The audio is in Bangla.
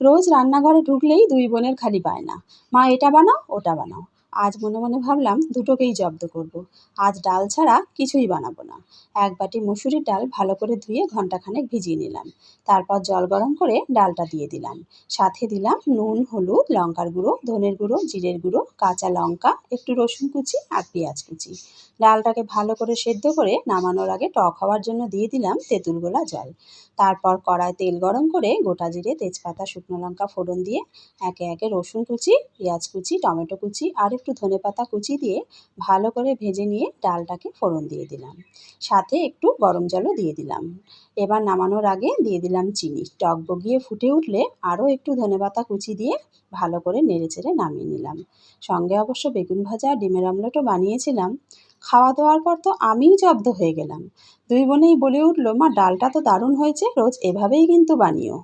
রোজ রান্নাঘরে ঢুকলেই দুই বোনের খালি বায়না, মা এটা বানাও ওটা বানাও। আজ মনে মনে ভাবলাম দুটোকেই জব্দ করব। আজ ডাল ছাড়া কিছুই বানাবো না। এক বাটি মসুরির ডাল ভালো করে ধুয়ে ঘন্টাখানেক ভিজিয়ে নিলাম। তারপর জল গরম করে ডালটা দিয়ে দিলাম। সাথে দিলাম নুন, হলুদ, লঙ্কার গুঁড়ো, ধনের গুঁড়ো, জিরের গুঁড়ো, কাঁচা লঙ্কা, একটু রসুন কুচি আর পেঁয়াজ কুচি। ডালটাকে ভালো করে সেদ্ধ করে নামানোর আগে টক হওয়ার জন্য দিয়ে দিলাম তেঁতুল গোলা জল। তারপর কড়ায় তেল গরম করে গোটা জিরে, তেজপাতা, শুকনো লঙ্কা ফোড়ন দিয়ে একে একে রসুন কুচি, পেঁয়াজ কুচি, টমেটো কুচি আর একটু ধনেপাতা কুচি দিয়ে ভালো করে ভেজে নিয়ে ডালটাকে ফোড়ন দিয়ে দিলাম। সাথে একটু গরম জলও দিয়ে দিলাম। এবার নামানোর আগে দিয়ে দিলাম চিনি। টক বগিয়ে ফুটে উঠলে আরও একটু ধনেপাতা কুচি দিয়ে ভালো করে নেড়েচেড়ে নামিয়ে নিলাম। সঙ্গে অবশ্য বেগুন ভাজা আর ডিমের অমলেটও বানিয়েছিলাম। খাওয়া দাওয়ার পর তো আমিই জব্দ হয়ে গেলাম। দুই বোনেই বলে উঠল, মা ডালটা তো দারুণ হয়েছে, রোজ এভাবেই কিন্তু বানিও।